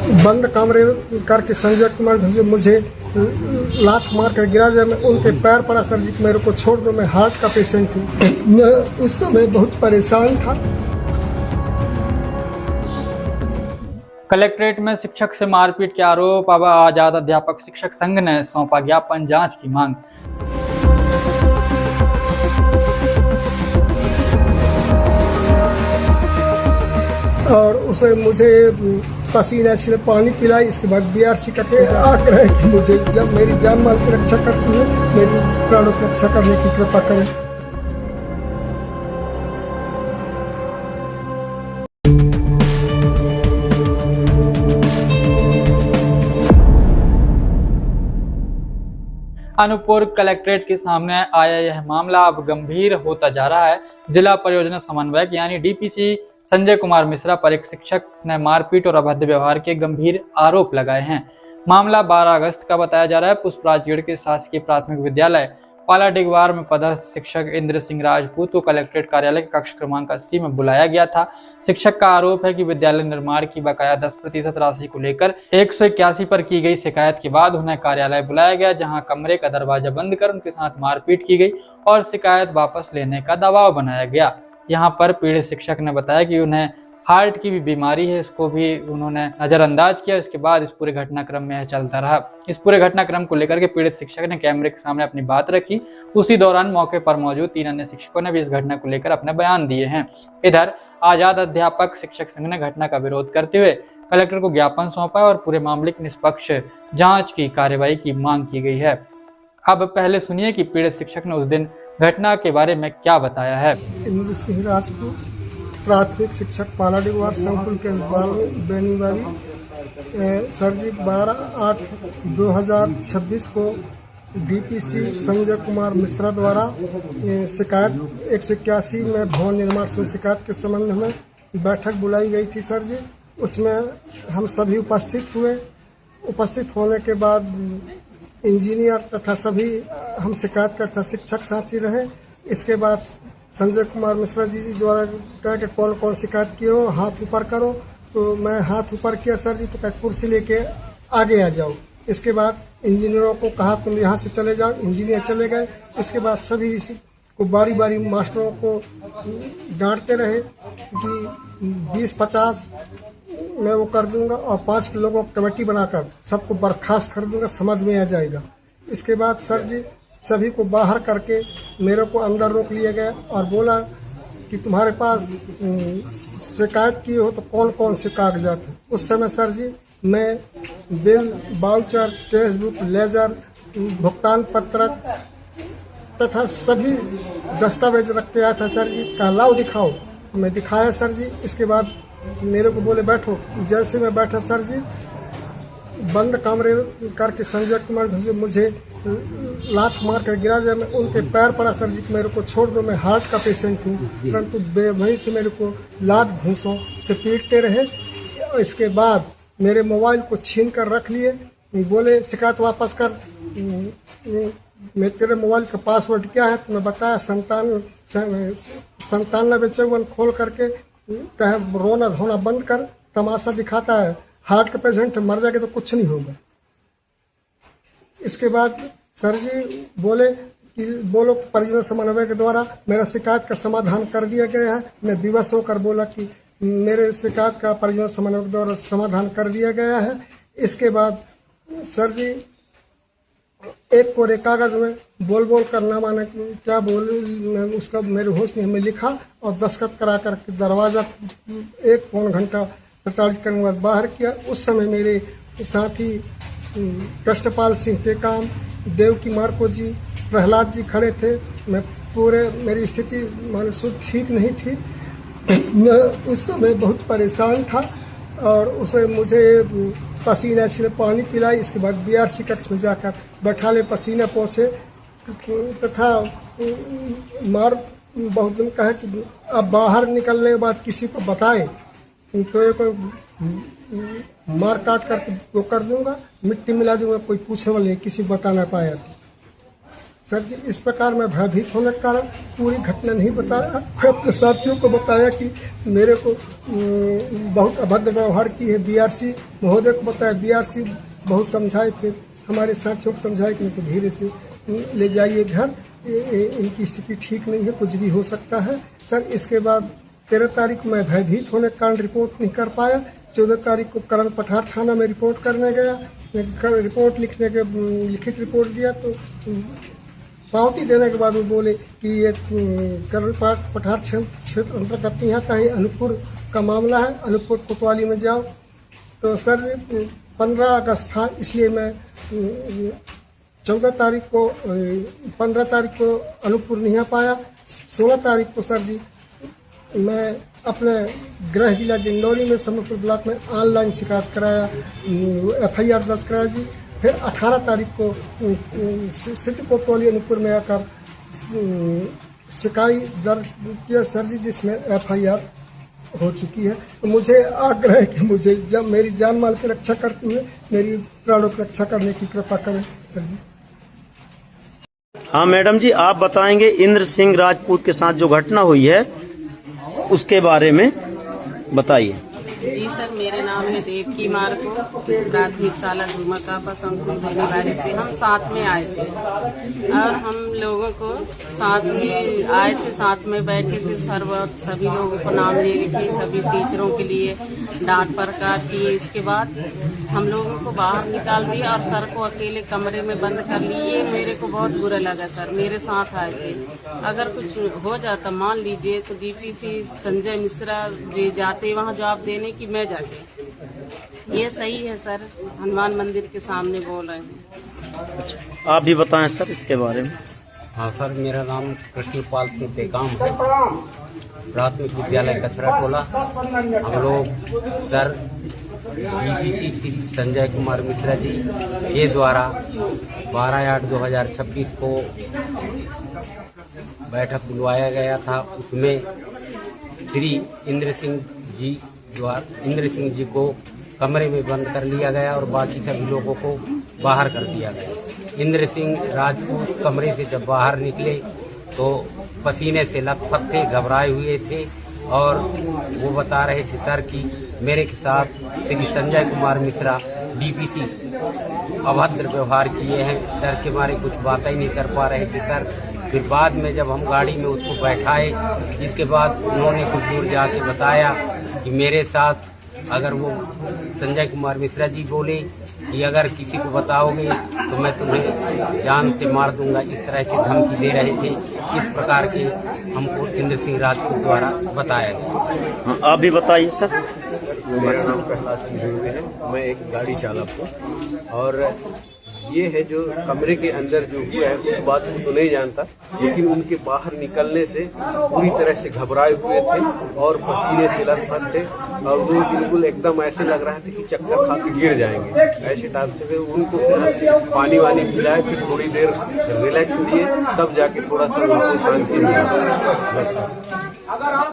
बंद कमरे करके संजय कुमार से मुझे लात मार कर गिरा दिया। मैं उनके पैर पड़ा, सर जी मेरे को छोड़ दो, मैं हार्ट का पेशेंट हूँ। मैं उस समय बहुत परेशान था। कलेक्ट्रेट में शिक्षक से मारपीट के आरोप, अब आजाद अध्यापक शिक्षक संघ ने सौंपा ज्ञापन, जांच की मांग। और उसे मुझे पसीने से पानी पिलाई। इसके बाद बीआरसी का आग्रह है कि मुझे जब मेरी जान माल की रक्षा करती है, मेरी प्राणों की रक्षा करने की कृपा करें। अनूपपुर कलेक्ट्रेट के सामने आया यह मामला अब गंभीर होता जा रहा है। जिला परियोजना समन्वयक यानी डीपीसी संजय कुमार मिश्रा पर एक शिक्षक ने मारपीट और अभद्र व्यवहार के गंभीर आरोप लगाए हैं। मामला 12 अगस्त का बताया जा रहा है। पुष्पराजगढ़ के शासकीय प्राथमिक विद्यालय पाला डिगवार में पदस्थ शिक्षक इंद्र सिंह राजपूत को कलेक्ट्रेट कार्यालय के कक्ष क्रमांक 80 में बुलाया गया था। शिक्षक का आरोप है कि विद्यालय निर्माण की बकाया 10% राशि को लेकर 181 पर की गई शिकायत के बाद उन्हें कार्यालय बुलाया गया, जहां कमरे का दरवाजा बंद कर उनके साथ मारपीट की गई और शिकायत वापस लेने का दबाव बनाया गया। यहाँ पर पीड़ित शिक्षक ने बताया कि उन्हें हार्ट की भी बीमारी है, इसको भी उन्होंने नजरअंदाज किया। इसके बाद इस पूरे घटनाक्रम में यह चलता रहा। इस पूरे घटनाक्रम को लेकर के पीड़ित शिक्षक ने कैमरे के सामने अपनी बात रखी। उसी दौरान मौके पर मौजूद 3 अन्य शिक्षकों ने भी इस घटना को लेकर अपने बयान दिए हैं। इधर आजाद अध्यापक शिक्षक संघ ने घटना का विरोध करते हुए कलेक्टर को ज्ञापन सौंपा और पूरे मामले की निष्पक्ष जांच की कार्रवाई की मांग की गई है। अब पहले सुनिए कि पीड़ित शिक्षक ने उस दिन घटना के बारे में क्या बताया है। इंद्र सिंह राजपूत, प्राथमिक शिक्षक पाला डिगवार संकुल के बेनीवाली। सर जी 12/8/2026 को डीपीसी संजय कुमार मिश्रा द्वारा शिकायत 181 में भवन निर्माण से शिकायत के संबंध में बैठक बुलाई गई थी। सर जी उसमें हम सभी उपस्थित हुए। उपस्थित होने के बाद इंजीनियर तथा सभी हम शिकायतकर्ता शिक्षक साथी रहे। इसके बाद संजय कुमार मिश्रा जी द्वारा कहा कि कौन कौन शिकायत किए हो, हाथ ऊपर करो। तो मैं हाथ ऊपर किया सर जी, तो कहा कुर्सी लेके आगे आ जाओ। इसके बाद इंजीनियरों को कहा तुम यहाँ से चले जाओ, इंजीनियर चले गए। इसके बाद सभी को बारी बारी मास्टरों को डांटते रहे कि 20-50 मैं वो कर दूंगा और 5 लोगों को कमेटी बनाकर सबको बर्खास्त कर दूंगा, समझ में आ जाएगा। इसके बाद सर जी सभी को बाहर करके मेरे को अंदर रोक लिया गया और बोला कि तुम्हारे पास शिकायत की हो तो कौन कौन से कागजात हैं। उस समय सर जी मैं bill, voucher, cash book, ledger, भुगतान पत्रक तथा सभी दस्तावेज रख के आया था। सर जी कहा लाओ दिखाओ, मैं दिखाया सर जी। इसके बाद मेरे को बोले बैठो। जैसे मैं बैठा सर जी बंद कमरे करके संजय कुमार से मुझे लात मार कर गिरा दिया। मैं उनके पैर पड़ा, सर जी मेरे को छोड़ दो, मैं हार्ट का पेशेंट हूँ। परंतु वहीं से मेरे को लात घूंसों से पीटते रहे। इसके बाद मेरे मोबाइल को छीन कर रख लिए। बोले शिकायत वापस कर, मैं तेरे मोबाइल का पासवर्ड क्या है? तो मैं बताया 9754 खोल करके कहे रोना धोना बंद कर, तमाशा दिखाता है, हार्ट का पेशेंट मर जाएगा तो कुछ नहीं होगा। इसके बाद सर जी बोले कि बोलो परियोजना समन्वय के द्वारा मेरा शिकायत का समाधान कर दिया गया है। मैं विवश होकर बोला कि मेरे शिकायत का परियोजना समन्वय के द्वारा समाधान कर दिया गया है। इसके बाद सर जी एक कोरे कागज में बोल बोल कर ना माने क्या बोल, उसका मेरे होश में हमें लिखा और दस्तखत करा कर दरवाज़ा 1 घंटा 45 करने के बाद बाहर किया। उस समय मेरे साथी कृष्णपाल सिंह टेकाम, देवकी मार्को जी, प्रहलाद जी खड़े थे। मैं पूरे मेरी स्थिति मानसिक ठीक नहीं थी। मैं उस समय बहुत परेशान था और उसे मुझे पसीने से पानी पिलाई। इसके बाद बीआरसी कक्ष में जाकर बैठा ले, पसीना पोंछे तथा मार बहुत दिन कहा कि अब बाहर निकलने के बाद किसी को बताएं तो को मार काट करके वो कर दूंगा, मिट्टी मिला दूंगा, कोई पूछने वाले किसी को बता ना पाया था। सर जी इस प्रकार मैं भयभीत होने के कारण पूरी घटना नहीं बताया। मैं अपने साथियों को बताया कि मेरे को बहुत अभद्र व्यवहार की है। बीआरसी महोदय को बताया, बीआरसी बहुत समझाए, फिर हमारे साथियों को समझाए कि इनको धीरे से ले जाइए घर, इनकी स्थिति ठीक नहीं है, कुछ भी हो सकता है। सर इसके बाद 13 तारीख को मैं भयभीत होने के कारण रिपोर्ट नहीं कर पाया। 14 तारीख को करण पठार थाना में रिपोर्ट करने गया। रिपोर्ट लिखने के लिखित रिपोर्ट दिया तो पावती देने के बाद वो बोले कि ये करण पठार क्षेत्र अंतर्गत नहीं आता है, अनूपपुर का मामला है, अनूपपुर कोतवाली में जाओ। तो सर 15 अगस्त था, इसलिए मैं 14 तारीख को 15 तारीख को अनूपपुर नहीं आ पाया। 16 तारीख को सर जी मैं अपने गृह जिला डिंडौरी में समरपुर ब्लॉक में ऑनलाइन शिकायत कराया, FIR दर्ज कराया जी। फिर 18 तारीख को सिटी कोतवाली अनूपपुर में आकर शिकायत दर्ज किया सर जी, जिसमें FIR हो चुकी है। तो मुझे आग्रह है कि मुझे जब मेरी जान माल की रक्षा करते हुए मेरी प्राणों की रक्षा करने की कृपा करें सर जी। हाँ मैडम जी, आप बताएंगे इंद्र सिंह राजपूत के साथ जो घटना हुई है उसके बारे में बताइए। जी सर, मेरे नाम है देवकी मार्को, प्राथमिक शाला धूमकापा संकुल धन्यवादी से हम साथ में आए थे और हम लोगों को साथ में आए थे, साथ में बैठे थे। सर सभी लोगों को नाम ले रही थी, सभी टीचरों के लिए डांट फटकार किए। इसके बाद हम लोगों को बाहर निकाल दिया और सर को अकेले कमरे में बंद कर लिए। मेरे को बहुत बुरा लगा। सर मेरे साथ आए थे, अगर कुछ हो जाता मान लीजिए तो DPC संजय मिश्रा जी जाते वहाँ जवाब देने की, मैं जाके। ये सही है सर, हनुमान मंदिर के सामने बोल रहे हैं। अच्छा, आप भी बताएं सर इसके बारे में। हाँ सर, मेरा नाम कृष्णपाल सिंह टेकाम है, प्राथमिक विद्यालय कचरा टोला। हम लोग सर DPC श्री संजय कुमार मिश्रा जी के द्वारा 12/8/2026 को बैठक बुलवाया गया था। उसमें श्री इंद्र सिंह जी को कमरे में बंद कर लिया गया और बाकी सभी लोगों को बाहर कर दिया गया। इंद्र सिंह राजपूत कमरे से जब बाहर निकले तो पसीने से लथपथ थे, घबराए हुए थे और वो बता रहे थे सर कि मेरे के साथ श्री संजय कुमार मिश्रा DPC अभद्र व्यवहार किए हैं। डर के मारे कुछ बातें नहीं कर पा रहे थे सर। फिर बाद में जब हम गाड़ी में उसको बैठाए, इसके बाद उन्होंने कुछ दूर जाके बताया कि मेरे साथ अगर वो संजय कुमार मिश्रा जी बोले कि अगर किसी को बताओगे तो मैं तुम्हें जान से मार दूंगा, इस तरह से धमकी दे रहे थे। इस प्रकार के हमको इंद्र सिंह राजपूत द्वारा बताया गया। आप भी बताइए सर। मेरा नाम प्रहलाद सिंह है, मैं एक गाड़ी चालक हूँ और ये है जो कमरे के अंदर जो हुआ है उस बात को तो नहीं जानता, लेकिन उनके बाहर निकलने से पूरी तरह से घबराए हुए थे और पसीने से लथपथ थे और वो बिल्कुल एकदम ऐसे लग रहा था कि चक्कर खा के गिर जाएंगे। ऐसे टाइप से उनको पानी वानी पिलाए, फिर थोड़ी देर रिलैक्स दिए, तब जाके थोड़ा सा उनको शांति मिला।